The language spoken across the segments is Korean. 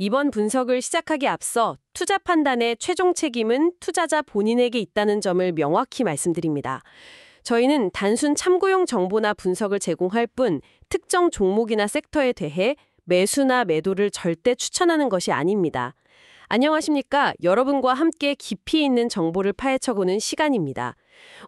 이번 분석을 시작하기 앞서 투자 판단의 최종 책임은 투자자 본인에게 있다는 점을 명확히 말씀드립니다. 저희는 단순 참고용 정보나 분석을 제공할 뿐 특정 종목이나 섹터에 대해 매수나 매도를 절대 추천하는 것이 아닙니다. 안녕하십니까? 여러분과 함께 깊이 있는 정보를 파헤쳐보는 시간입니다.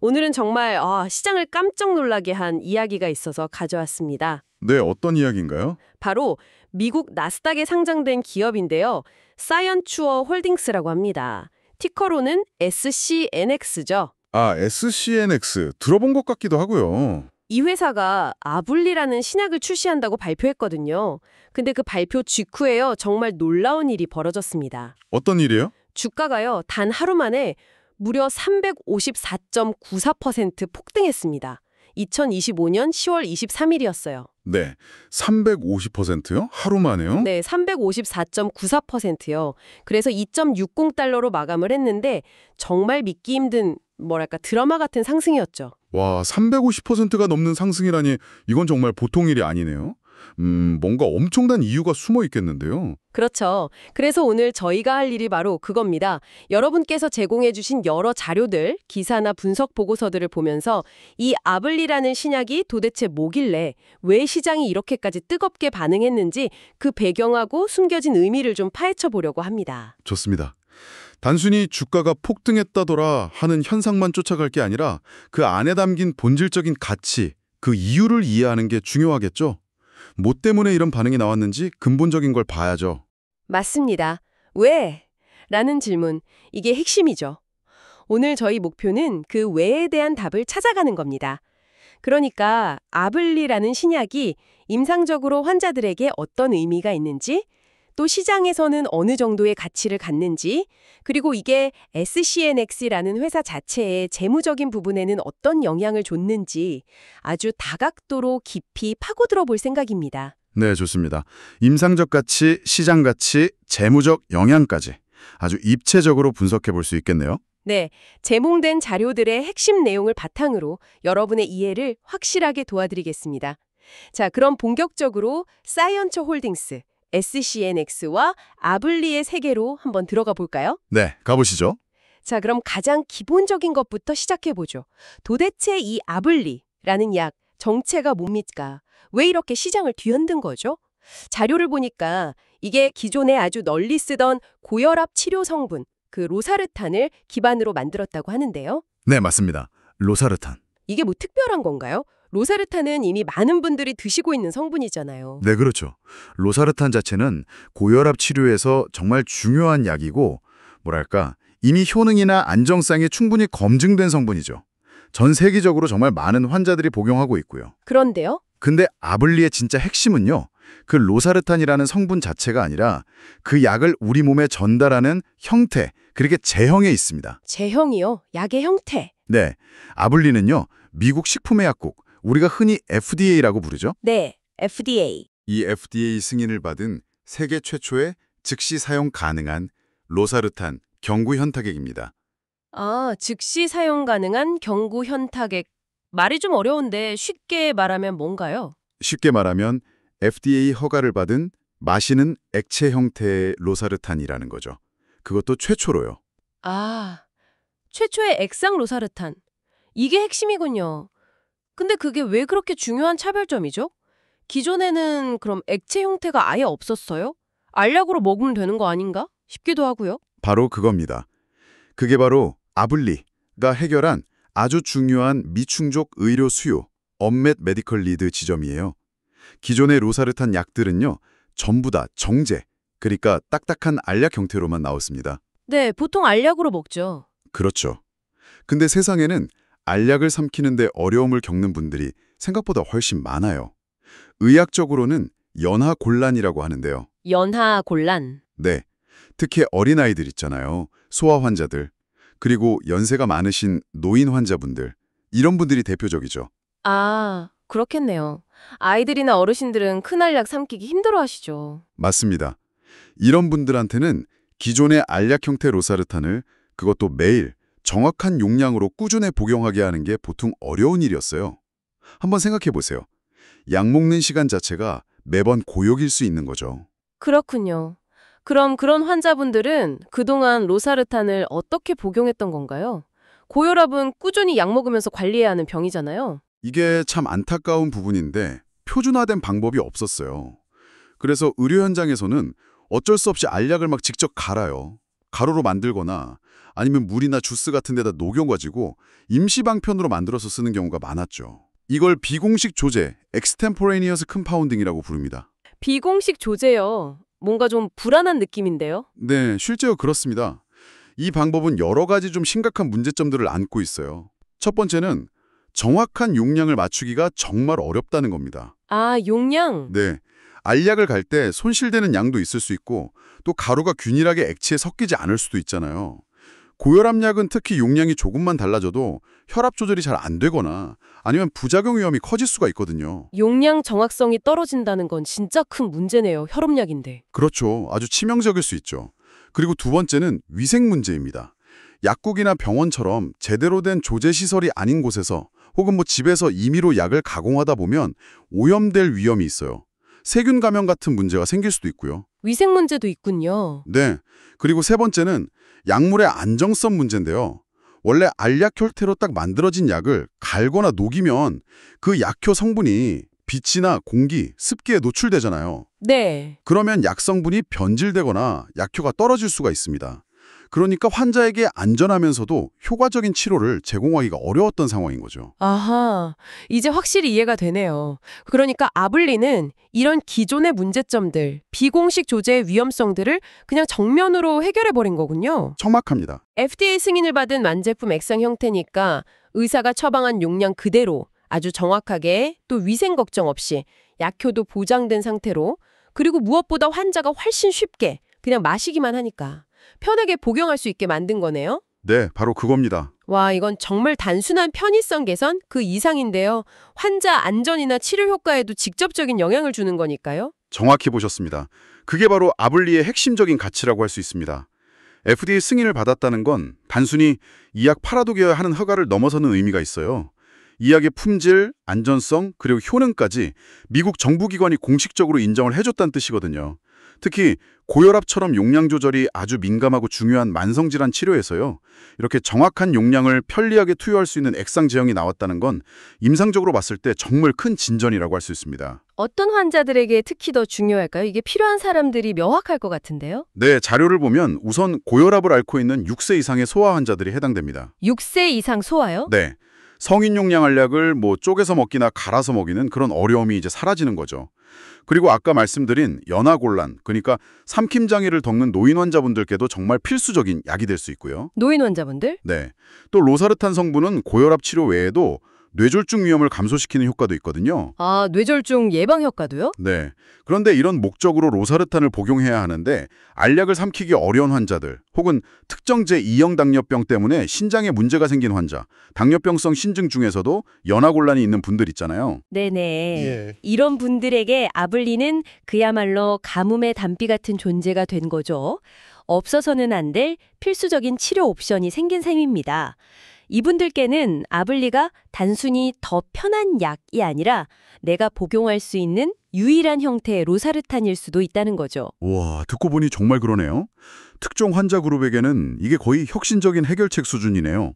오늘은 정말 시장을 깜짝 놀라게 한 이야기가 있어서 가져왔습니다. 네, 어떤 이야기인가요? 바로 미국 나스닥에 상장된 기업인데요. 사이언추어 홀딩스라고 합니다. 티커로는 SCNX죠. 아, SCNX. 들어본 것 같기도 하고요. 이 회사가 아블리라는 신약을 출시한다고 발표했거든요. 근데 그 발표 직후에요. 정말 놀라운 일이 벌어졌습니다. 어떤 일이에요? 주가가요. 단 하루 만에 무려 354.94% 폭등했습니다. 2025년 10월 23일이었어요. 네, 350%요? 하루 만에요? 네, 354.94%요. 그래서 2.60달러로 마감을 했는데 정말 믿기 힘든 드라마 같은 상승이었죠. 와, 350%가 넘는 상승이라니 이건 정말 보통 일이 아니네요. 뭔가 엄청난 이유가 숨어 있겠는데요. 그렇죠. 그래서 오늘 저희가 할 일이 바로 그겁니다. 여러분께서 제공해 주신 여러 자료들, 기사나 분석 보고서들을 보면서 이 아블리라는 신약이 도대체 뭐길래 왜 시장이 이렇게까지 뜨겁게 반응했는지 그 배경하고 숨겨진 의미를 좀 파헤쳐 보려고 합니다. 좋습니다. 단순히 주가가 폭등했다더라 하는 현상만 쫓아갈 게 아니라 그 안에 담긴 본질적인 가치, 그 이유를 이해하는 게 중요하겠죠. 뭐 때문에 이런 반응이 나왔는지 근본적인 걸 봐야죠. 맞습니다. 왜? 라는 질문, 이게 핵심이죠. 오늘 저희 목표는 그 왜에 대한 답을 찾아가는 겁니다. 그러니까 아블리라는 신약이 임상적으로 환자들에게 어떤 의미가 있는지, 또 시장에서는 어느 정도의 가치를 갖는지, 그리고 이게 SCNX라는 회사 자체의 재무적인 부분에는 어떤 영향을 줬는지 아주 다각도로 깊이 파고들어 볼 생각입니다. 네, 좋습니다. 임상적 가치, 시장 가치, 재무적 영향까지 아주 입체적으로 분석해 볼 수 있겠네요. 네, 제공된 자료들의 핵심 내용을 바탕으로 여러분의 이해를 확실하게 도와드리겠습니다. 자, 그럼 본격적으로 사이언처 홀딩스, SCNX와 아블리의 세계로 한번 들어가 볼까요? 네, 가보시죠. 자, 그럼 가장 기본적인 것부터 시작해보죠. 도대체 이 아블리라는 약, 정체가 뭡니까? 왜 이렇게 시장을 뒤흔든 거죠? 자료를 보니까 이게 기존에 아주 널리 쓰던 고혈압 치료 성분, 그 로사르탄을 기반으로 만들었다고 하는데요. 네, 맞습니다. 로사르탄. 이게 뭐 특별한 건가요? 로사르탄은 이미 많은 분들이 드시고 있는 성분이잖아요. 네, 그렇죠. 로사르탄 자체는 고혈압 치료에서 정말 중요한 약이고 이미 효능이나 안정성이 충분히 검증된 성분이죠. 전 세계적으로 정말 많은 환자들이 복용하고 있고요. 그런데요? 근데 아블리의 진짜 핵심은요. 그 로사르탄이라는 성분 자체가 아니라 그 약을 우리 몸에 전달하는 형태, 그렇게 제형에 있습니다. 제형이요? 약의 형태. 네, 아블리는요. 미국 식품의약국, 우리가 흔히 FDA라고 부르죠. 네, FDA. 이 FDA 승인을 받은 세계 최초의 즉시 사용 가능한 로사르탄 경구 현타액입니다. 아, 즉시 사용 가능한 경구 현타액. 말이 좀 어려운데 쉽게 말하면 뭔가요? 쉽게 말하면 FDA 허가를 받은 마시는 액체 형태의 로사르탄이라는 거죠. 그것도 최초로요. 아, 최초의 액상 로사르탄. 이게 핵심이군요. 근데 그게 왜 그렇게 중요한 차별점이죠? 기존에는 그럼 액체 형태가 아예 없었어요? 알약으로 먹으면 되는 거 아닌가? 싶기도 하고요. 바로 그겁니다. 그게 바로 아블리가 해결한 아주 중요한 미충족 의료 수요, 언맷 메디컬 니드 지점이에요. 기존의 로사르탄 약들은요. 전부 다 정제, 그러니까 딱딱한 알약 형태로만 나왔습니다. 네, 보통 알약으로 먹죠. 그렇죠. 근데 세상에는 알약을 삼키는데 어려움을 겪는 분들이 생각보다 훨씬 많아요. 의학적으로는 연하곤란이라고 하는데요. 연하곤란. 네, 특히 어린아이들 있잖아요. 소아 환자들, 그리고 연세가 많으신 노인 환자분들, 이런 분들이 대표적이죠. 아, 그렇겠네요. 아이들이나 어르신들은 큰 알약 삼키기 힘들어하시죠. 맞습니다. 이런 분들한테는 기존의 알약 형태 로사르탄을 그것도 매일 정확한 용량으로 꾸준히 복용하게 하는 게 보통 어려운 일이었어요. 한번 생각해 보세요. 약 먹는 시간 자체가 매번 고역일 수 있는 거죠. 그렇군요. 그럼 그런 환자분들은 그동안 로사르탄을 어떻게 복용했던 건가요? 고혈압은 꾸준히 약 먹으면서 관리해야 하는 병이잖아요. 이게 참 안타까운 부분인데 표준화된 방법이 없었어요. 그래서 의료 현장에서는 어쩔 수 없이 알약을 막 직접 갈아요. 가루로 만들거나 아니면 물이나 주스 같은 데다 녹여가지고 임시방편으로 만들어서 쓰는 경우가 많았죠. 이걸 비공식 조제, extemporaneous compounding이라고 부릅니다. 비공식 조제요. 뭔가 좀 불안한 느낌인데요. 네, 실제로 그렇습니다. 이 방법은 여러 가지 좀 심각한 문제점들을 안고 있어요. 첫 번째는 정확한 용량을 맞추기가 정말 어렵다는 겁니다. 아, 용량? 네, 알약을 갈 때 손실되는 양도 있을 수 있고 또 가루가 균일하게 액체에 섞이지 않을 수도 있잖아요. 고혈압약은 특히 용량이 조금만 달라져도 혈압 조절이 잘 안 되거나 아니면 부작용 위험이 커질 수가 있거든요. 용량 정확성이 떨어진다는 건 진짜 큰 문제네요. 혈압약인데. 그렇죠. 아주 치명적일 수 있죠. 그리고 두 번째는 위생 문제입니다. 약국이나 병원처럼 제대로 된 조제 시설이 아닌 곳에서 혹은 집에서 임의로 약을 가공하다 보면 오염될 위험이 있어요. 세균 감염 같은 문제가 생길 수도 있고요. 위생 문제도 있군요. 네. 그리고 세 번째는 약물의 안정성 문제인데요. 원래 알약 형태로 딱 만들어진 약을 갈거나 녹이면 그 약효 성분이 빛이나 공기, 습기에 노출되잖아요. 네. 그러면 약 성분이 변질되거나 약효가 떨어질 수가 있습니다. 그러니까 환자에게 안전하면서도 효과적인 치료를 제공하기가 어려웠던 상황인 거죠. 아하, 이제 확실히 이해가 되네요. 그러니까 아블리는 이런 기존의 문제점들, 비공식 조제의 위험성들을 그냥 정면으로 해결해버린 거군요. 정확합니다. FDA 승인을 받은 완제품 액상 형태니까 의사가 처방한 용량 그대로 아주 정확하게 또 위생 걱정 없이 약효도 보장된 상태로 그리고 무엇보다 환자가 훨씬 쉽게 그냥 마시기만 하니까 편하게 복용할 수 있게 만든 거네요. 네, 바로 그겁니다. 와, 이건 정말 단순한 편의성 개선 그 이상인데요. 환자 안전이나 치료 효과에도 직접적인 영향을 주는 거니까요. 정확히 보셨습니다. 그게 바로 아블리의 핵심적인 가치라고 할 수 있습니다. FDA 승인을 받았다는 건 단순히 이 약 팔아두게 하는 허가를 넘어서는 의미가 있어요. 이 약의 품질, 안전성, 그리고 효능까지 미국 정부기관이 공식적으로 인정을 해줬다는 뜻이거든요. 특히 고혈압처럼 용량 조절이 아주 민감하고 중요한 만성질환 치료에서요. 이렇게 정확한 용량을 편리하게 투여할 수 있는 액상 제형이 나왔다는 건 임상적으로 봤을 때 정말 큰 진전이라고 할 수 있습니다. 어떤 환자들에게 특히 더 중요할까요? 이게 필요한 사람들이 명확할 것 같은데요. 네, 자료를 보면 우선 고혈압을 앓고 있는 6세 이상의 소아 환자들이 해당됩니다. 6세 이상 소아요? 네, 성인 용량 알약을 쪼개서 먹기나 갈아서 먹이는 그런 어려움이 이제 사라지는 거죠. 그리고 아까 말씀드린 연하곤란, 그러니까 삼킴 장애를 겪는 노인 환자분들께도 정말 필수적인 약이 될 수 있고요. 노인 환자분들? 네, 또 로사르탄 성분은 고혈압 치료 외에도 뇌졸중 위험을 감소시키는 효과도 있거든요. 아, 뇌졸중 예방 효과도요? 네, 그런데 이런 목적으로 로사르탄을 복용해야 하는데 알약을 삼키기 어려운 환자들 혹은 특정 제2형 당뇨병 때문에 신장에 문제가 생긴 환자, 당뇨병성 신증 중에서도 연하곤란이 있는 분들 있잖아요. 네네. 예. 이런 분들에게 아블리는 그야말로 가뭄의 단비 같은 존재가 된 거죠. 없어서는 안 될 필수적인 치료 옵션이 생긴 셈입니다. 이분들께는 아블리가 단순히 더 편한 약이 아니라 내가 복용할 수 있는 유일한 형태의 로사르탄일 수도 있다는 거죠. 와, 듣고 보니 정말 그러네요. 특정 환자 그룹에게는 이게 거의 혁신적인 해결책 수준이네요.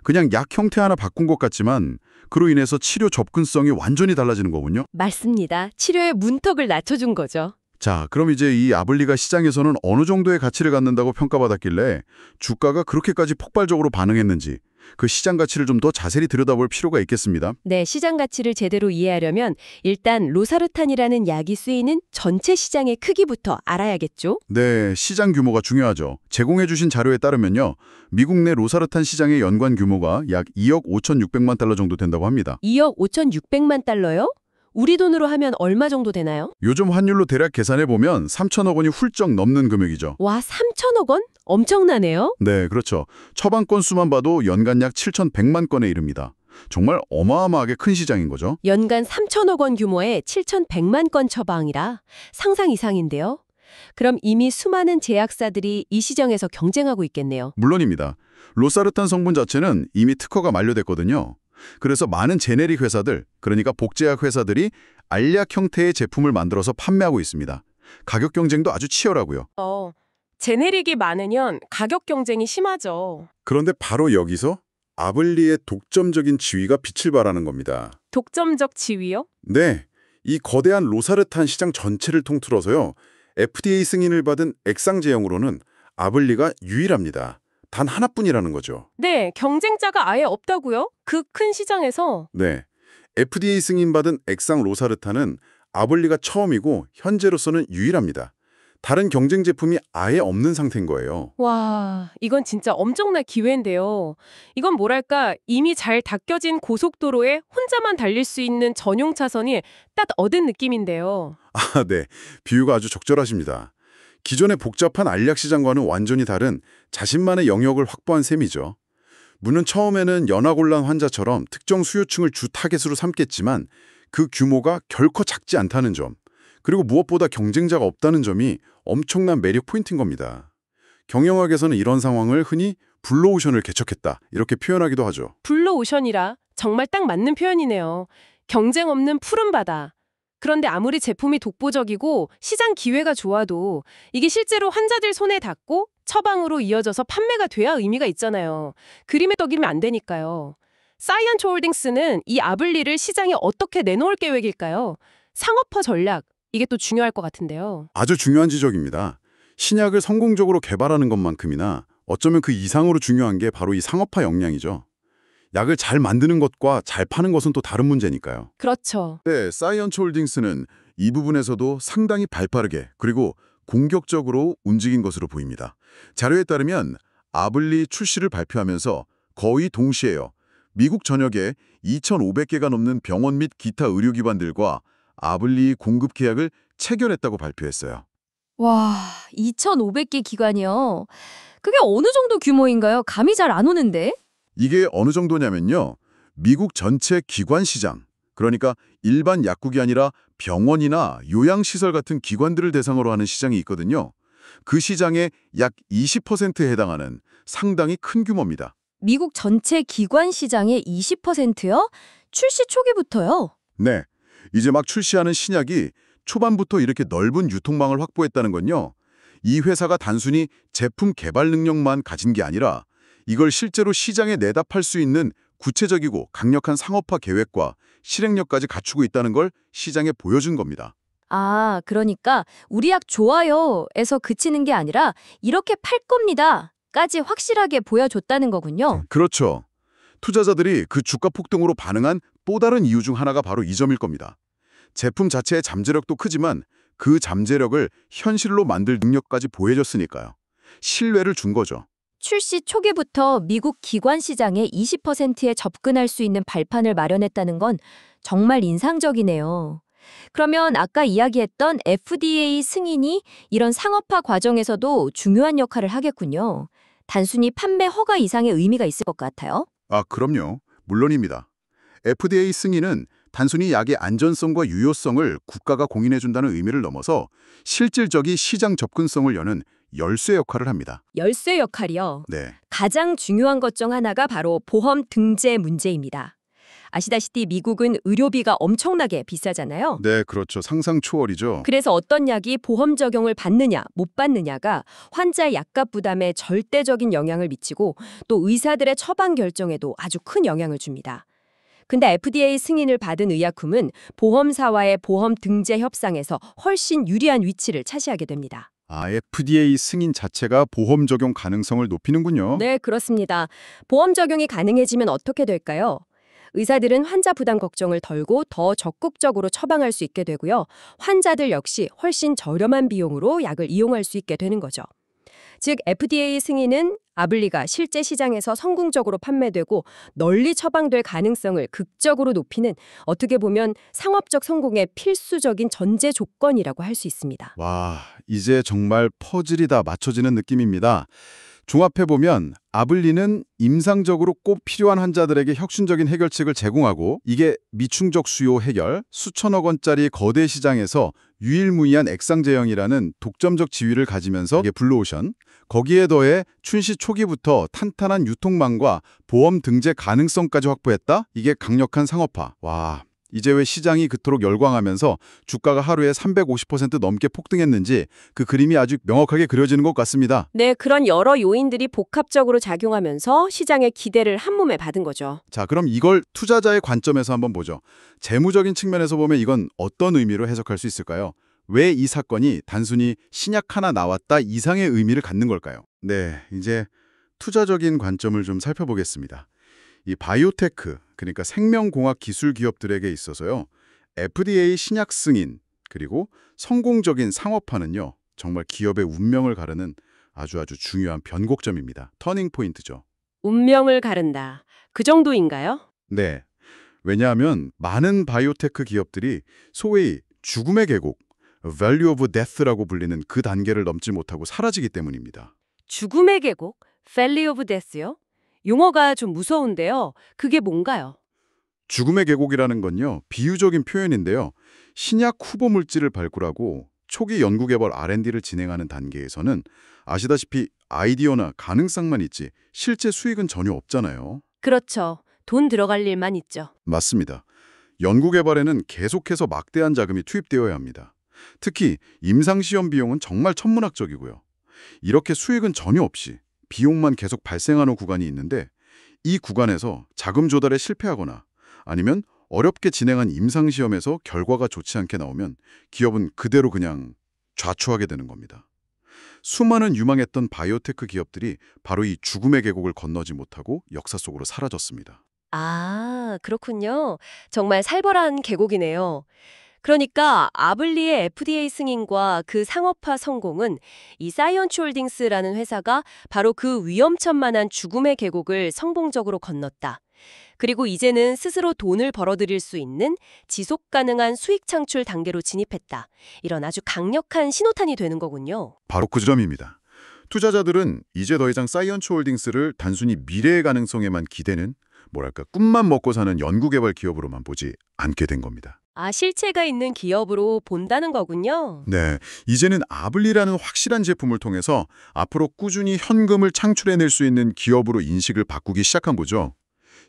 그냥 약 형태 하나 바꾼 것 같지만 그로 인해서 치료 접근성이 완전히 달라지는 거군요. 맞습니다. 치료의 문턱을 낮춰준 거죠. 자, 그럼 이제 이 아블리가 시장에서는 어느 정도의 가치를 갖는다고 평가받았길래 주가가 그렇게까지 폭발적으로 반응했는지 그 시장 가치를 좀 더 자세히 들여다볼 필요가 있겠습니다. 네, 시장 가치를 제대로 이해하려면 일단 로사르탄이라는 약이 쓰이는 전체 시장의 크기부터 알아야겠죠? 네, 시장 규모가 중요하죠. 제공해 주신 자료에 따르면요. 미국 내 로사르탄 시장의 연관 규모가 약 2억 5,600만 달러 정도 된다고 합니다. 2억 5,600만 달러요? 우리 돈으로 하면 얼마 정도 되나요? 요즘 환율로 대략 계산해 보면 3천억 원이 훌쩍 넘는 금액이죠. 와, 3천억 원? 엄청나네요. 네, 그렇죠. 처방 건수만 봐도 연간 약 7,100만 건에 이릅니다. 정말 어마어마하게 큰 시장인 거죠. 연간 3천억 원 규모의 7,100만 건 처방이라 상상 이상인데요. 그럼 이미 수많은 제약사들이 이 시장에서 경쟁하고 있겠네요. 물론입니다. 로사르탄 성분 자체는 이미 특허가 만료됐거든요. 그래서 많은 제네릭 회사들, 그러니까 복제약 회사들이 알약 형태의 제품을 만들어서 판매하고 있습니다. 가격 경쟁도 아주 치열하고요. 제네릭이 많으면 가격 경쟁이 심하죠. 그런데 바로 여기서 아블리의 독점적인 지위가 빛을 발하는 겁니다. 독점적 지위요? 네, 이 거대한 로사르탄 시장 전체를 통틀어서요. FDA 승인을 받은 액상 제형으로는 아블리가 유일합니다. 단 하나뿐이라는 거죠. 네, 경쟁자가 아예 없다고요? 그 큰 시장에서? 네, FDA 승인받은 액상 로사르탄은 아블리가 처음이고 현재로서는 유일합니다. 다른 경쟁 제품이 아예 없는 상태인 거예요. 와, 이건 진짜 엄청난 기회인데요. 이건 뭐랄까, 이미 잘 닦여진 고속도로에 혼자만 달릴 수 있는 전용 차선이 딱 얻은 느낌인데요. 아, 네. 비유가 아주 적절하십니다. 기존의 복잡한 알약 시장과는 완전히 다른 자신만의 영역을 확보한 셈이죠. 물론 처음에는 연하곤란 환자처럼 특정 수요층을 주 타겟으로 삼겠지만 그 규모가 결코 작지 않다는 점, 그리고 무엇보다 경쟁자가 없다는 점이 엄청난 매력 포인트인 겁니다. 경영학에서는 이런 상황을 흔히 블루오션을 개척했다 이렇게 표현하기도 하죠. 블루오션이라 정말 딱 맞는 표현이네요. 경쟁 없는 푸른 바다. 그런데 아무리 제품이 독보적이고 시장 기회가 좋아도 이게 실제로 환자들 손에 닿고 처방으로 이어져서 판매가 돼야 의미가 있잖아요. 그림의 떡이면 안 되니까요. 사이언츠 홀딩스는 이 아블리를 시장에 어떻게 내놓을 계획일까요? 상업화 전략, 이게 또 중요할 것 같은데요. 아주 중요한 지적입니다. 신약을 성공적으로 개발하는 것만큼이나 어쩌면 그 이상으로 중요한 게 바로 이 상업화 역량이죠. 약을 잘 만드는 것과 잘 파는 것은 또 다른 문제니까요. 그렇죠. 네, 사이언츠 홀딩스는 이 부분에서도 상당히 발빠르게 그리고 공격적으로 움직인 것으로 보입니다. 자료에 따르면 아블리 출시를 발표하면서 거의 동시에요. 미국 전역에 2,500개가 넘는 병원 및 기타 의료기관들과 아블리 공급 계약을 체결했다고 발표했어요. 와, 2,500개 기관이요. 그게 어느 정도 규모인가요? 감이 잘 안 오는데? 이게 어느 정도냐면요. 미국 전체 기관 시장, 그러니까 일반 약국이 아니라 병원이나 요양시설 같은 기관들을 대상으로 하는 시장이 있거든요. 그 시장의 약 20%에 해당하는 상당히 큰 규모입니다. 미국 전체 기관 시장의 20%요? 출시 초기부터요? 네, 이제 막 출시하는 신약이 초반부터 이렇게 넓은 유통망을 확보했다는 건요. 이 회사가 단순히 제품 개발 능력만 가진 게 아니라 이걸 실제로 시장에 내다 팔 수 있는 구체적이고 강력한 상업화 계획과 실행력까지 갖추고 있다는 걸 시장에 보여준 겁니다. 아, 그러니까 우리 약 좋아요에서 그치는 게 아니라 이렇게 팔 겁니다. 까지 확실하게 보여줬다는 거군요. 그렇죠. 투자자들이 그 주가 폭등으로 반응한 또 다른 이유 중 하나가 바로 이 점일 겁니다. 제품 자체의 잠재력도 크지만 그 잠재력을 현실로 만들 능력까지 보여줬으니까요. 신뢰를 준 거죠. 출시 초기부터 미국 기관 시장의 20%에 접근할 수 있는 발판을 마련했다는 건 정말 인상적이네요. 그러면 아까 이야기했던 FDA 승인이 이런 상업화 과정에서도 중요한 역할을 하겠군요. 단순히 판매 허가 이상의 의미가 있을 것 같아요. 아, 그럼요. 물론입니다. FDA 승인은 단순히 약의 안전성과 유효성을 국가가 공인해준다는 의미를 넘어서 실질적인 시장 접근성을 여는 열쇠 역할을 합니다. 열쇠 역할이요. 네, 가장 중요한 것 중 하나가 바로 보험 등재 문제입니다. 아시다시피 미국은 의료비가 엄청나게 비싸잖아요. 네, 그렇죠. 상상 초월이죠. 그래서 어떤 약이 보험 적용을 받느냐, 못 받느냐가 환자의 약값 부담에 절대적인 영향을 미치고 또 의사들의 처방 결정에도 아주 큰 영향을 줍니다. 근데 FDA 승인을 받은 의약품은 보험사와의 보험 등재 협상에서 훨씬 유리한 위치를 차지하게 됩니다. 아, FDA 승인 자체가 보험 적용 가능성을 높이는군요. 네, 그렇습니다. 보험 적용이 가능해지면 어떻게 될까요? 의사들은 환자 부담 걱정을 덜고 더 적극적으로 처방할 수 있게 되고요. 환자들 역시 훨씬 저렴한 비용으로 약을 이용할 수 있게 되는 거죠. 즉, FDA 승인은 아블리가 실제 시장에서 성공적으로 판매되고 널리 처방될 가능성을 극적으로 높이는 어떻게 보면 상업적 성공의 필수적인 전제 조건이라고 할 수 있습니다. 와, 이제 정말 퍼즐이 다 맞춰지는 느낌입니다. 종합해보면 아블리는 임상적으로 꼭 필요한 환자들에게 혁신적인 해결책을 제공하고 이게 미충족 수요 해결, 수천억 원짜리 거대 시장에서 유일무이한 액상 제형이라는 독점적 지위를 가지면서 이게 블루오션, 거기에 더해 출시 초기부터 탄탄한 유통망과 보험 등재 가능성까지 확보했다? 이게 강력한 상업화. 와, 이제 왜 시장이 그토록 열광하면서 주가가 하루에 350% 넘게 폭등했는지 그 그림이 아주 명확하게 그려지는 것 같습니다. 네, 그런 여러 요인들이 복합적으로 작용하면서 시장의 기대를 한몸에 받은 거죠. 자, 그럼 이걸 투자자의 관점에서 한번 보죠. 재무적인 측면에서 보면 이건 어떤 의미로 해석할 수 있을까요? 왜 이 사건이 단순히 신약 하나 나왔다 이상의 의미를 갖는 걸까요? 네, 이제 투자적인 관점을 좀 살펴보겠습니다. 이 바이오테크, 그러니까 생명공학 기술 기업들에게 있어서요. FDA 신약 승인, 그리고 성공적인 상업화는요. 정말 기업의 운명을 가르는 아주 중요한 변곡점입니다. 터닝 포인트죠. 운명을 가른다. 그 정도인가요? 네. 왜냐하면 많은 바이오테크 기업들이 소위 죽음의 계곡, value of death라고 불리는 그 단계를 넘지 못하고 사라지기 때문입니다. 죽음의 계곡, Valley of Death요? 용어가 좀 무서운데요. 그게 뭔가요? 죽음의 계곡이라는 건요. 비유적인 표현인데요. 신약 후보 물질을 발굴하고 초기 연구개발 R&D를 진행하는 단계에서는 아시다시피 아이디어나 가능성만 있지 실제 수익은 전혀 없잖아요. 그렇죠. 돈 들어갈 일만 있죠. 맞습니다. 연구개발에는 계속해서 막대한 자금이 투입되어야 합니다. 특히 임상시험 비용은 정말 천문학적이고요. 이렇게 수익은 전혀 없이 비용만 계속 발생하는 구간이 있는데 이 구간에서 자금 조달에 실패하거나 아니면 어렵게 진행한 임상시험에서 결과가 좋지 않게 나오면 기업은 그대로 그냥 좌초하게 되는 겁니다. 수많은 유망했던 바이오테크 기업들이 바로 이 죽음의 계곡을 건너지 못하고 역사 속으로 사라졌습니다. 아, 그렇군요. 정말 살벌한 계곡이네요. 그러니까 아블리의 FDA 승인과 그 상업화 성공은 이 사이언츠 홀딩스라는 회사가 바로 그 위험천만한 죽음의 계곡을 성공적으로 건넜다. 그리고 이제는 스스로 돈을 벌어들일 수 있는 지속 가능한 수익 창출 단계로 진입했다. 이런 아주 강력한 신호탄이 되는 거군요. 바로 그 점입니다. 투자자들은 이제 더 이상 사이언츠 홀딩스를 단순히 미래의 가능성에만 기대는 꿈만 먹고 사는 연구개발 기업으로만 보지 않게 된 겁니다. 아, 실체가 있는 기업으로 본다는 거군요. 네, 이제는 아블리라는 확실한 제품을 통해서 앞으로 꾸준히 현금을 창출해낼 수 있는 기업으로 인식을 바꾸기 시작한 거죠.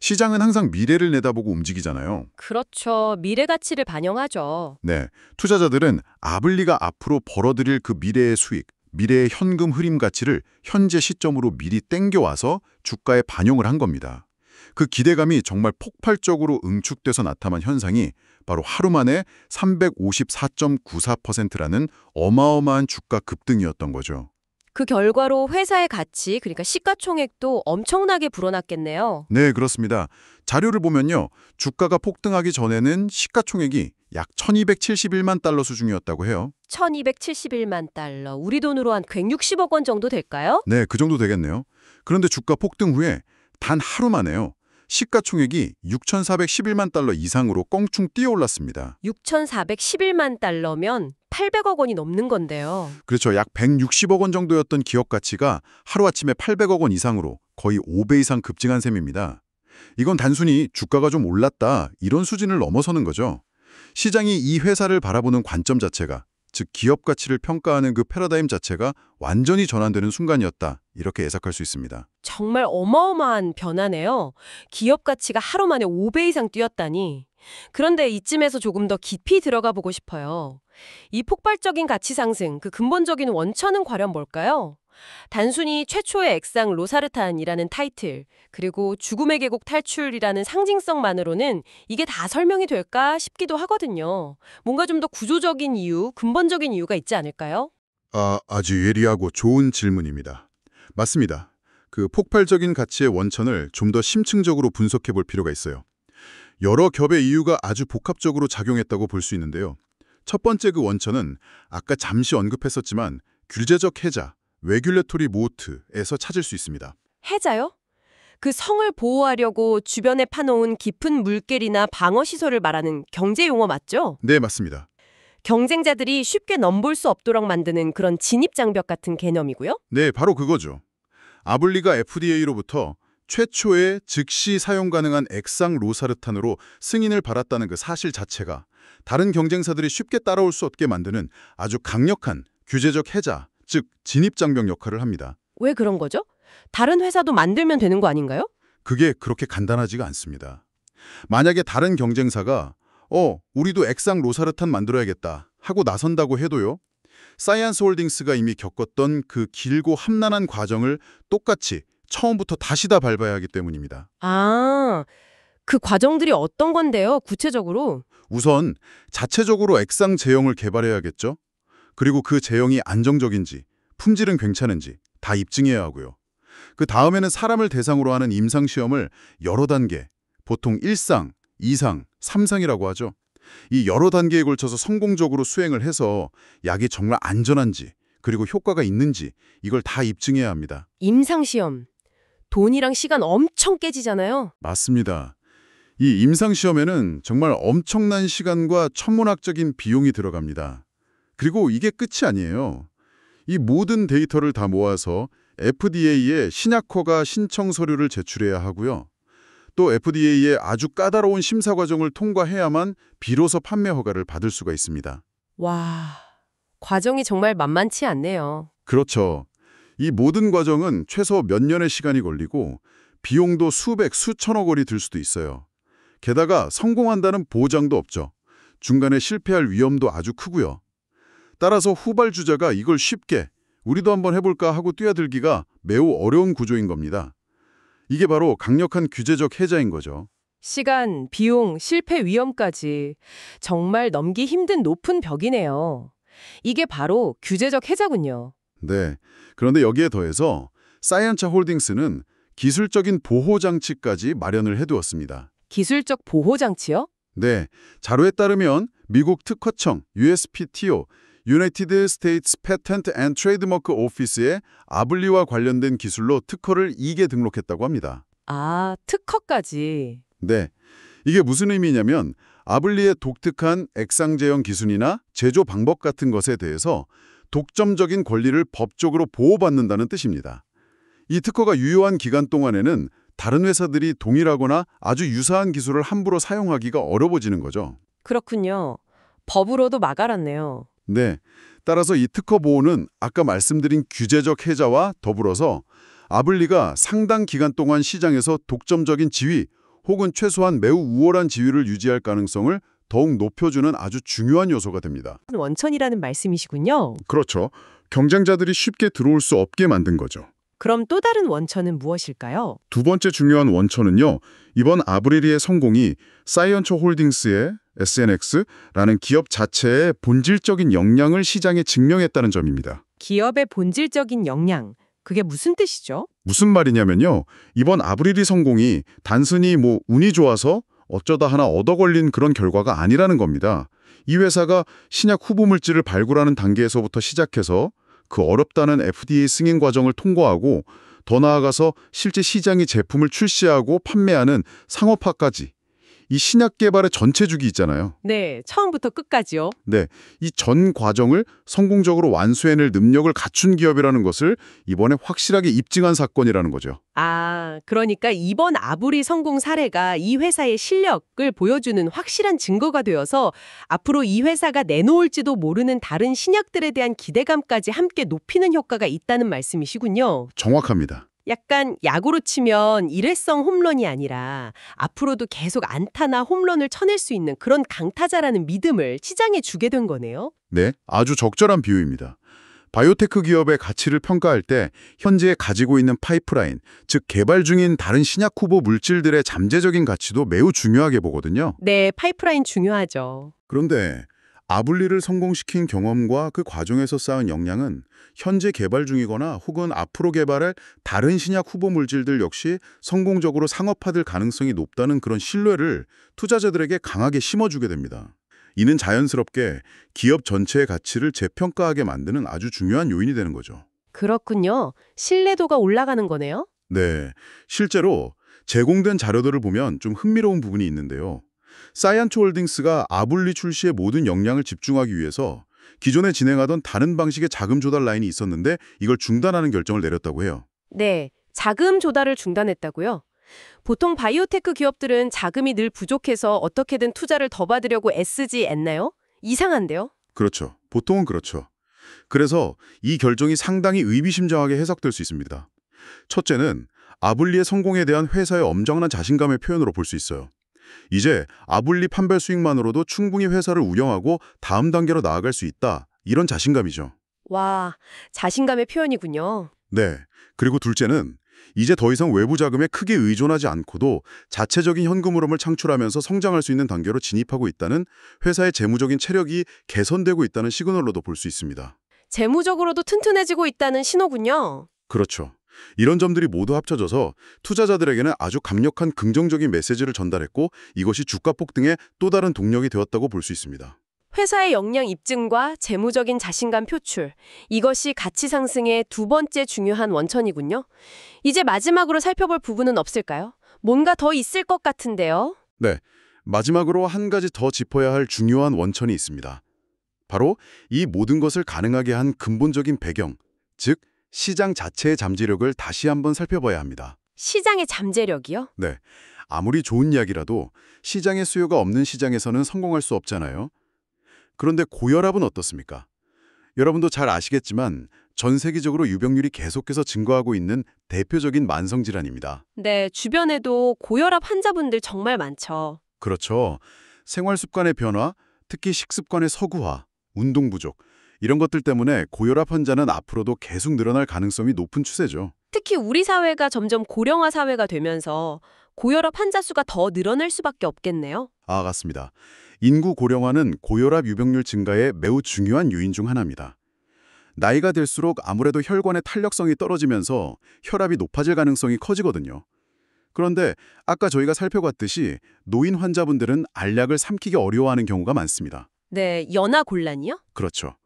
시장은 항상 미래를 내다보고 움직이잖아요. 그렇죠. 미래 가치를 반영하죠. 네, 투자자들은 아블리가 앞으로 벌어들일 그 미래의 수익, 미래의 현금 흐림 가치를 현재 시점으로 미리 땡겨와서 주가에 반영을 한 겁니다. 그 기대감이 정말 폭발적으로 응축돼서 나타난 현상이 바로 하루 만에 354.94%라는 어마어마한 주가 급등이었던 거죠. 그 결과로 회사의 가치, 그러니까 시가총액도 엄청나게 불어났겠네요. 네, 그렇습니다. 자료를 보면요. 주가가 폭등하기 전에는 시가총액이 약 1271만 달러 수준이었다고 해요. 1271만 달러, 우리 돈으로 한 160억 원 정도 될까요? 네, 그 정도 되겠네요. 그런데 주가 폭등 후에 단 하루 만에요. 시가총액이 6,411만 달러 이상으로 껑충 뛰어올랐습니다. 6,411만 달러면 800억 원이 넘는 건데요. 그렇죠. 약 160억 원 정도였던 기업 가치가 하루아침에 800억 원 이상으로 거의 5배 이상 급증한 셈입니다. 이건 단순히 주가가 좀 올랐다 이런 수준을 넘어서는 거죠. 시장이 이 회사를 바라보는 관점 자체가, 즉 기업 가치를 평가하는 그 패러다임 자체가 완전히 전환되는 순간이었다. 이렇게 해석할 수 있습니다. 정말 어마어마한 변화네요. 기업 가치가 하루 만에 5배 이상 뛰었다니. 그런데 이쯤에서 조금 더 깊이 들어가 보고 싶어요. 이 폭발적인 가치 상승, 그 근본적인 원천은 과연 뭘까요? 단순히 최초의 액상 로사르탄이라는 타이틀, 그리고 죽음의 계곡 탈출이라는 상징성만으로는 이게 다 설명이 될까 싶기도 하거든요. 뭔가 좀 더 구조적인 이유, 근본적인 이유가 있지 않을까요? 아주 예리하고 좋은 질문입니다. 맞습니다. 그 폭발적인 가치의 원천을 좀 더 심층적으로 분석해 볼 필요가 있어요. 여러 겹의 이유가 아주 복합적으로 작용했다고 볼 수 있는데요. 첫 번째 그 원천은 아까 잠시 언급했었지만 규제적 해자, 레귤레토리 모트에서 찾을 수 있습니다. 해자요? 그 성을 보호하려고 주변에 파놓은 깊은 물길이나 방어시설을 말하는 경제 용어 맞죠? 네, 맞습니다. 경쟁자들이 쉽게 넘볼 수 없도록 만드는 그런 진입장벽 같은 개념이고요. 네, 바로 그거죠. 아블리가 FDA로부터 최초의 즉시 사용 가능한 액상 로사르탄으로 승인을 받았다는 그 사실 자체가 다른 경쟁사들이 쉽게 따라올 수 없게 만드는 아주 강력한 규제적 해자, 즉 진입장벽 역할을 합니다. 왜 그런 거죠? 다른 회사도 만들면 되는 거 아닌가요? 그게 그렇게 간단하지가 않습니다. 만약에 다른 경쟁사가 우리도 액상 로사르탄 만들어야겠다 하고 나선다고 해도요. 사이언스 홀딩스가 이미 겪었던 그 길고 험난한 과정을 똑같이 처음부터 다시 다 밟아야 하기 때문입니다. 아, 그 과정들이 어떤 건데요, 구체적으로? 우선 자체적으로 액상 제형을 개발해야겠죠. 그리고 그 제형이 안정적인지, 품질은 괜찮은지 다 입증해야 하고요. 그 다음에는 사람을 대상으로 하는 임상시험을 여러 단계, 보통 1상, 2상, 3상이라고 하죠. 이 여러 단계에 걸쳐서 성공적으로 수행을 해서 약이 정말 안전한지, 그리고 효과가 있는지 이걸 다 입증해야 합니다. 임상시험. 돈이랑 시간 엄청 깨지잖아요. 맞습니다. 이 임상시험에는 정말 엄청난 시간과 천문학적인 비용이 들어갑니다. 그리고 이게 끝이 아니에요. 이 모든 데이터를 다 모아서 FDA에 신약 허가 신청 서류를 제출해야 하고요. 또 FDA의 아주 까다로운 심사 과정을 통과해야만 비로소 판매 허가를 받을 수가 있습니다. 와, 과정이 정말 만만치 않네요. 그렇죠. 이 모든 과정은 최소 몇 년의 시간이 걸리고 비용도 수백, 수천억 원이 들 수도 있어요. 게다가 성공한다는 보장도 없죠. 중간에 실패할 위험도 아주 크고요. 따라서 후발주자가 이걸 쉽게 우리도 한번 해볼까 하고 뛰어들기가 매우 어려운 구조인 겁니다. 이게 바로 강력한 규제적 해자인 거죠. 시간, 비용, 실패 위험까지 정말 넘기 힘든 높은 벽이네요. 이게 바로 규제적 해자군요. 네. 그런데 여기에 더해서 사이언차 홀딩스는 기술적인 보호장치까지 마련을 해두었습니다. 기술적 보호 장치요? 네. 자료에 따르면 미국 특허청 USPTO United States Patent and Trademark Office에 아블리와 관련된 기술로 특허를 2개 등록했다고 합니다. 아, 특허까지. 네. 이게 무슨 의미냐면 아블리의 독특한 액상 제형 기술이나 제조 방법 같은 것에 대해서 독점적인 권리를 법적으로 보호받는다는 뜻입니다. 이 특허가 유효한 기간 동안에는 다른 회사들이 동일하거나 아주 유사한 기술을 함부로 사용하기가 어려워지는 거죠. 그렇군요. 법으로도 막아놨네요. 네. 따라서 이 특허 보호는 아까 말씀드린 규제적 해자와 더불어서 아블리가 상당 기간 동안 시장에서 독점적인 지위 혹은 최소한 매우 우월한 지위를 유지할 가능성을 더욱 높여주는 아주 중요한 요소가 됩니다. 원천이라는 말씀이시군요. 그렇죠. 경쟁자들이 쉽게 들어올 수 없게 만든 거죠. 그럼 또 다른 원천은 무엇일까요? 두 번째 중요한 원천은요. 이번 아브릴리의 성공이 사이언처 홀딩스의 SNX라는 기업 자체의 본질적인 역량을 시장에 증명했다는 점입니다. 기업의 본질적인 역량. 그게 무슨 뜻이죠? 무슨 말이냐면요. 이번 아브릴리 성공이 단순히 운이 좋아서 어쩌다 하나 얻어 걸린 그런 결과가 아니라는 겁니다. 이 회사가 신약 후보 물질을 발굴하는 단계에서부터 시작해서 그 어렵다는 FDA 승인 과정을 통과하고 더 나아가서 실제 시장에 제품을 출시하고 판매하는 상업화까지 이 신약 개발의 전체 주기 있잖아요. 네, 처음부터 끝까지요. 네, 이 전 과정을 성공적으로 완수해낼 능력을 갖춘 기업이라는 것을 이번에 확실하게 입증한 사건이라는 거죠. 아, 그러니까 이번 아브리 성공 사례가 이 회사의 실력을 보여주는 확실한 증거가 되어서 앞으로 이 회사가 내놓을지도 모르는 다른 신약들에 대한 기대감까지 함께 높이는 효과가 있다는 말씀이시군요. 정확합니다. 약간 야구로 치면 일회성 홈런이 아니라 앞으로도 계속 안타나 홈런을 쳐낼 수 있는 그런 강타자라는 믿음을 시장에 주게 된 거네요. 네, 아주 적절한 비유입니다. 바이오테크 기업의 가치를 평가할 때 현재 가지고 있는 파이프라인, 즉 개발 중인 다른 신약 후보 물질들의 잠재적인 가치도 매우 중요하게 보거든요. 네, 파이프라인 중요하죠. 그런데 아블리를 성공시킨 경험과 그 과정에서 쌓은 역량은 현재 개발 중이거나 혹은 앞으로 개발할 다른 신약 후보 물질들 역시 성공적으로 상업화될 가능성이 높다는 그런 신뢰를 투자자들에게 강하게 심어주게 됩니다. 이는 자연스럽게 기업 전체의 가치를 재평가하게 만드는 아주 중요한 요인이 되는 거죠. 그렇군요. 신뢰도가 올라가는 거네요. 네, 실제로 제공된 자료들을 보면 좀 흥미로운 부분이 있는데요. 사이언처 홀딩스가 아블리 출시의 모든 역량을 집중하기 위해서 기존에 진행하던 다른 방식의 자금 조달 라인이 있었는데 이걸 중단하는 결정을 내렸다고 해요. 네, 자금 조달을 중단했다고요? 보통 바이오테크 기업들은 자금이 늘 부족해서 어떻게든 투자를 더 받으려고 애쓰지 않나요? 이상한데요? 그렇죠. 보통은 그렇죠. 그래서 이 결정이 상당히 의미심장하게 해석될 수 있습니다. 첫째는 아블리의 성공에 대한 회사의 엄청난 자신감의 표현으로 볼 수 있어요. 이제 아블리 판별 수익만으로도 충분히 회사를 운영하고 다음 단계로 나아갈 수 있다. 이런 자신감이죠. 와, 자신감의 표현이군요. 네. 그리고 둘째는 이제 더 이상 외부 자금에 크게 의존하지 않고도 자체적인 현금 흐름을 창출하면서 성장할 수 있는 단계로 진입하고 있다는 회사의 재무적인 체력이 개선되고 있다는 시그널로도 볼 수 있습니다. 재무적으로도 튼튼해지고 있다는 신호군요. 그렇죠. 이런 점들이 모두 합쳐져서 투자자들에게는 아주 강력한 긍정적인 메시지를 전달했고 이것이 주가 폭등의 또 다른 동력이 되었다고 볼 수 있습니다. 회사의 역량 입증과 재무적인 자신감 표출, 이것이 가치 상승의 두 번째 중요한 원천이군요. 이제 마지막으로 살펴볼 부분은 없을까요? 뭔가 더 있을 것 같은데요. 네, 마지막으로 한 가지 더 짚어야 할 중요한 원천이 있습니다. 바로 이 모든 것을 가능하게 한 근본적인 배경, 즉 시장 자체의 잠재력을 다시 한번 살펴봐야 합니다. 시장의 잠재력이요? 네, 아무리 좋은 이야기라도 시장의 수요가 없는 시장에서는 성공할 수 없잖아요. 그런데 고혈압은 어떻습니까? 여러분도 잘 아시겠지만 전 세계적으로 유병률이 계속해서 증가하고 있는 대표적인 만성질환입니다. 네, 주변에도 고혈압 환자분들 정말 많죠. 그렇죠. 생활 습관의 변화, 특히 식습관의 서구화, 운동 부족, 이런 것들 때문에 고혈압 환자는 앞으로도 계속 늘어날 가능성이 높은 추세죠. 특히 우리 사회가 점점 고령화 사회가 되면서 고혈압 환자 수가 더 늘어날 수밖에 없겠네요. 아, 같습니다. 인구 고령화는 고혈압 유병률 증가의 매우 중요한 요인 중 하나입니다. 나이가 들수록 아무래도 혈관의 탄력성이 떨어지면서 혈압이 높아질 가능성이 커지거든요. 그런데 아까 저희가 살펴봤듯이 노인 환자분들은 알약을 삼키기 어려워하는 경우가 많습니다. 네, 연하곤란이요? 그렇죠.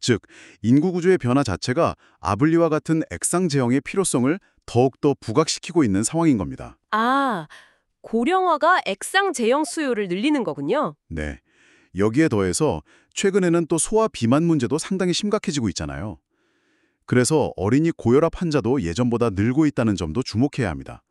즉, 인구 구조의 변화 자체가 아블리와 같은 액상 제형의 필요성을 더욱더 부각시키고 있는 상황인 겁니다. 아, 고령화가 액상 제형 수요를 늘리는 거군요. 네. 여기에 더해서 최근에는 또 소아 비만 문제도 상당히 심각해지고 있잖아요. 그래서 어린이 고혈압 환자도 예전보다 늘고 있다는 점도 주목해야 합니다.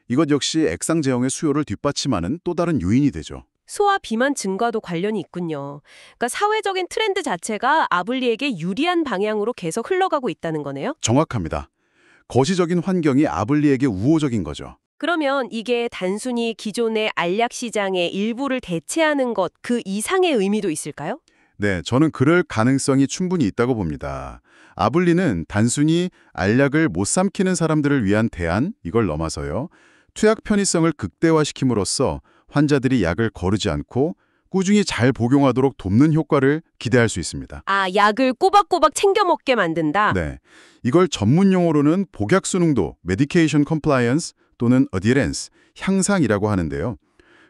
이것 역시 액상 제형의 수요를 뒷받침하는 또 다른 요인이 되죠. 소아 비만 증가도 관련이 있군요. 그러니까 사회적인 트렌드 자체가 아블리에게 유리한 방향으로 계속 흘러가고 있다는 거네요. 정확합니다. 거시적인 환경이 아블리에게 우호적인 거죠. 그러면 이게 단순히 기존의 알약 시장의 일부를 대체하는 것 그 이상의 의미도 있을까요? 네, 저는 그럴 가능성이 충분히 있다고 봅니다. 아블리는 단순히 알약을 못 삼키는 사람들을 위한 대안, 이걸 넘어서요. 투약 편의성을 극대화시킴으로써 환자들이 약을 거르지 않고 꾸준히 잘 복용하도록 돕는 효과를 기대할 수 있습니다. 아, 약을 꼬박꼬박 챙겨 먹게 만든다? 네, 이걸 전문 용어로는 복약 순응도, medication compliance 또는 adherence, 향상이라고 하는데요.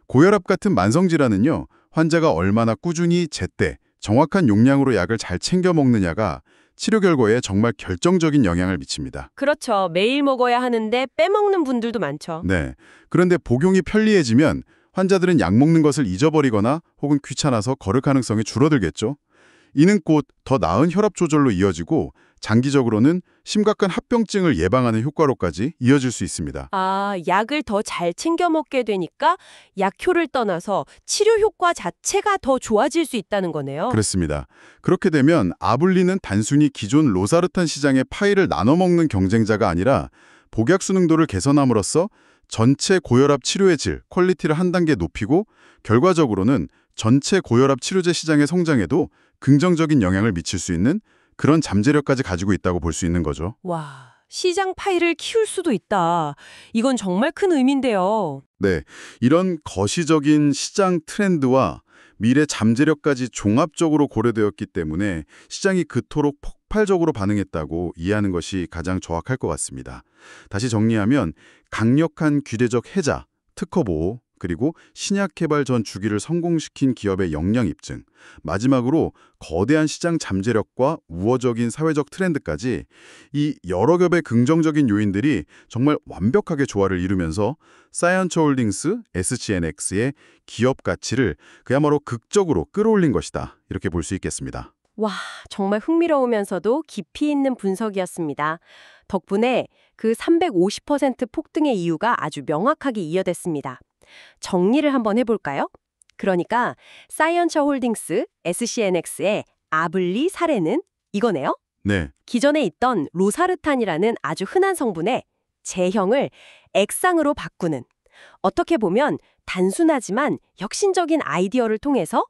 고혈압 같은 만성질환은요, 환자가 얼마나 꾸준히 제때 정확한 용량으로 약을 잘 챙겨 먹느냐가 치료 결과에 정말 결정적인 영향을 미칩니다. 그렇죠. 매일 먹어야 하는데 빼먹는 분들도 많죠. 네. 그런데 복용이 편리해지면 환자들은 약 먹는 것을 잊어버리거나 혹은 귀찮아서 거를 가능성이 줄어들겠죠. 이는 곧 더 나은 혈압 조절로 이어지고 장기적으로는 심각한 합병증을 예방하는 효과로까지 이어질 수 있습니다. 아, 약을 더 잘 챙겨 먹게 되니까 약효를 떠나서 치료 효과 자체가 더 좋아질 수 있다는 거네요. 그렇습니다. 그렇게 되면 아블리는 단순히 기존 로사르탄 시장의 파일을 나눠 먹는 경쟁자가 아니라 복약 수능도를 개선함으로써 전체 고혈압 치료의 질, 퀄리티를 한 단계 높이고 결과적으로는 전체 고혈압 치료제 시장의 성장에도 긍정적인 영향을 미칠 수 있는 그런 잠재력까지 가지고 있다고 볼 수 있는 거죠. 와, 시장 파이를 키울 수도 있다. 이건 정말 큰 의미인데요. 네, 이런 거시적인 시장 트렌드와 미래 잠재력까지 종합적으로 고려되었기 때문에 시장이 그토록 폭발적으로 반응했다고 이해하는 것이 가장 정확할 것 같습니다. 다시 정리하면 강력한 규제적 해자, 특허 보호, 그리고 신약 개발 전 주기를 성공시킨 기업의 역량 입증, 마지막으로 거대한 시장 잠재력과 우호적인 사회적 트렌드까지 이 여러 겹의 긍정적인 요인들이 정말 완벽하게 조화를 이루면서 사이언처홀딩스, SGNX의 기업 가치를 그야말로 극적으로 끌어올린 것이다. 이렇게 볼 수 있겠습니다. 와, 정말 흥미로우면서도 깊이 있는 분석이었습니다. 덕분에 그 350% 폭등의 이유가 아주 명확하게 이해됐습니다. 정리를 한번 해볼까요? 그러니까 사이언처 홀딩스, SCNX의 아블리 사례는 이거네요. 네, 기존에 있던 로사르탄이라는 아주 흔한 성분의 제형을 액상으로 바꾸는 어떻게 보면 단순하지만 혁신적인 아이디어를 통해서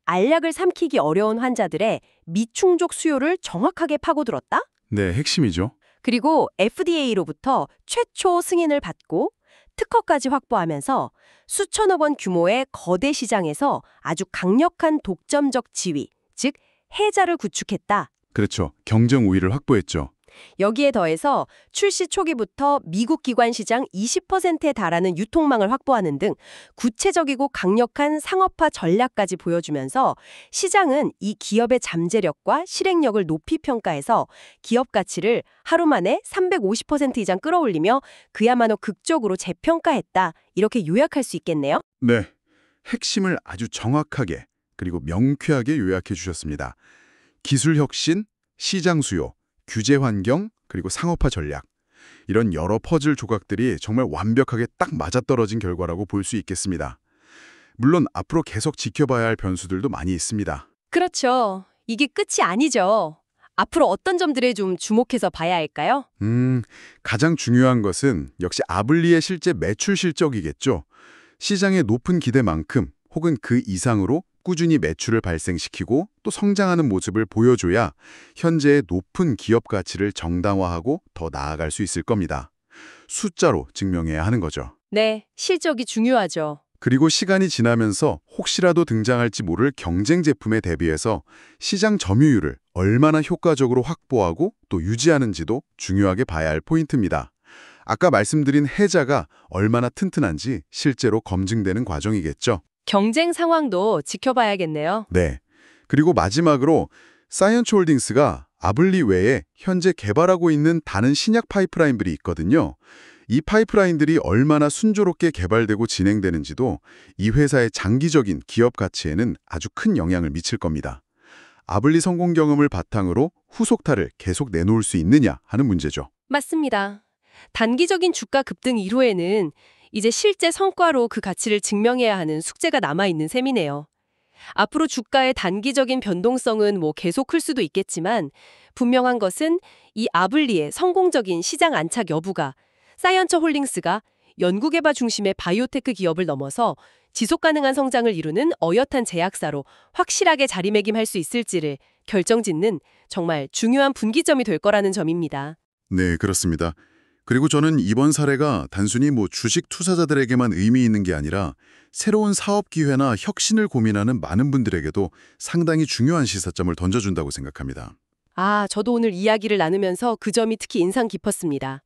알약을 삼키기 어려운 환자들의 미충족 수요를 정확하게 파고들었다? 네, 핵심이죠. 그리고 FDA로부터 최초 승인을 받고 특허까지 확보하면서 수천억 원 규모의 거대 시장에서 아주 강력한 독점적 지위, 즉 해자를 구축했다. 그렇죠. 경쟁 우위를 확보했죠. 여기에 더해서 출시 초기부터 미국 기관 시장 20%에 달하는 유통망을 확보하는 등 구체적이고 강력한 상업화 전략까지 보여주면서 시장은 이 기업의 잠재력과 실행력을 높이 평가해서 기업 가치를 하루 만에 350% 이상 끌어올리며 그야말로 극적으로 재평가했다. 이렇게 요약할 수 있겠네요. 네, 핵심을 아주 정확하게 그리고 명쾌하게 요약해 주셨습니다. 기술 혁신, 시장 수요, 규제 환경, 그리고 상업화 전략. 이런 여러 퍼즐 조각들이 정말 완벽하게 딱 맞아떨어진 결과라고 볼 수 있겠습니다. 물론 앞으로 계속 지켜봐야 할 변수들도 많이 있습니다. 그렇죠. 이게 끝이 아니죠. 앞으로 어떤 점들에 좀 주목해서 봐야 할까요? 가장 중요한 것은 역시 아블리의 실제 매출 실적이겠죠. 시장의 높은 기대만큼 혹은 그 이상으로 꾸준히 매출을 발생시키고 또 성장하는 모습을 보여줘야 현재의 높은 기업 가치를 정당화하고 더 나아갈 수 있을 겁니다. 숫자로 증명해야 하는 거죠. 네, 실적이 중요하죠. 그리고 시간이 지나면서 혹시라도 등장할지 모를 경쟁 제품에 대비해서 시장 점유율을 얼마나 효과적으로 확보하고 또 유지하는지도 중요하게 봐야 할 포인트입니다. 아까 말씀드린 해자가 얼마나 튼튼한지 실제로 검증되는 과정이겠죠. 경쟁 상황도 지켜봐야겠네요. 네. 그리고 마지막으로 사이언츠 홀딩스가 아블리 외에 현재 개발하고 있는 다른 신약 파이프라인들이 있거든요. 이 파이프라인들이 얼마나 순조롭게 개발되고 진행되는지도 이 회사의 장기적인 기업 가치에는 아주 큰 영향을 미칠 겁니다. 아블리 성공 경험을 바탕으로 후속타를 계속 내놓을 수 있느냐 하는 문제죠. 맞습니다. 단기적인 주가 급등 이후에는 이제 실제 성과로 그 가치를 증명해야 하는 숙제가 남아있는 셈이네요. 앞으로 주가의 단기적인 변동성은 계속 클 수도 있겠지만 분명한 것은 이 아블리의 성공적인 시장 안착 여부가 사이언처 홀딩스가 연구개발 중심의 바이오테크 기업을 넘어서 지속가능한 성장을 이루는 어엿한 제약사로 확실하게 자리매김할 수 있을지를 결정짓는 정말 중요한 분기점이 될 거라는 점입니다. 네, 그렇습니다. 그리고 저는 이번 사례가 단순히 주식 투자자들에게만 의미 있는 게 아니라 새로운 사업 기회나 혁신을 고민하는 많은 분들에게도 상당히 중요한 시사점을 던져준다고 생각합니다. 저도 오늘 이야기를 나누면서 그 점이 특히 인상 깊었습니다.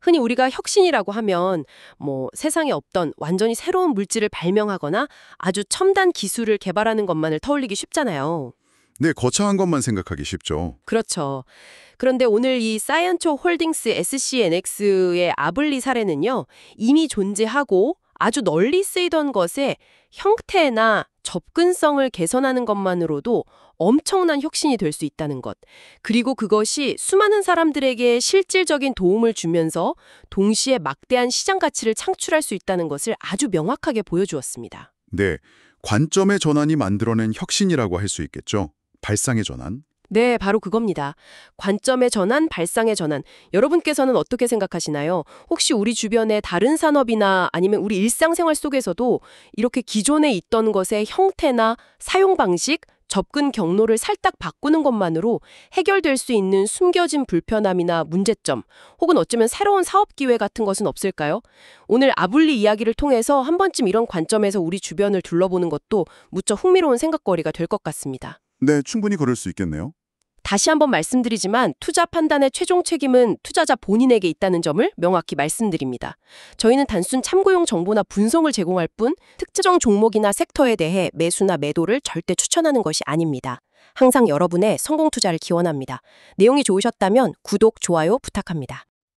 흔히 우리가 혁신이라고 하면 세상에 없던 완전히 새로운 물질을 발명하거나 아주 첨단 기술을 개발하는 것만을 떠올리기 쉽잖아요. 네, 거창한 것만 생각하기 쉽죠. 그렇죠. 그런데 오늘 이 사이언초 홀딩스 SCNX의 아블리 사례는요. 이미 존재하고 아주 널리 쓰이던 것의 형태나 접근성을 개선하는 것만으로도 엄청난 혁신이 될 수 있다는 것. 그리고 그것이 수많은 사람들에게 실질적인 도움을 주면서 동시에 막대한 시장 가치를 창출할 수 있다는 것을 아주 명확하게 보여주었습니다. 네, 관점의 전환이 만들어낸 혁신이라고 할 수 있겠죠. 발상의 전환. 네, 바로 그겁니다. 관점의 전환, 발상의 전환. 여러분께서는 어떻게 생각하시나요? 혹시 우리 주변의 다른 산업이나 아니면 우리 일상생활 속에서도 이렇게 기존에 있던 것의 형태나 사용 방식, 접근 경로를 살짝 바꾸는 것만으로 해결될 수 있는 숨겨진 불편함이나 문제점, 혹은 어쩌면 새로운 사업 기회 같은 것은 없을까요? 오늘 아블리 이야기를 통해서 한 번쯤 이런 관점에서 우리 주변을 둘러보는 것도 무척 흥미로운 생각거리가 될 것 같습니다. 네, 충분히 그럴 수 있겠네요. 다시 한번 말씀드리지만 투자 판단의 최종 책임은 투자자 본인에게 있다는 점을 명확히 말씀드립니다. 저희는 단순 참고용 정보나 분석을 제공할 뿐 특정 종목이나 섹터에 대해 매수나 매도를 절대 추천하는 것이 아닙니다. 항상 여러분의 성공 투자를 기원합니다. 내용이 좋으셨다면 구독, 좋아요 부탁합니다.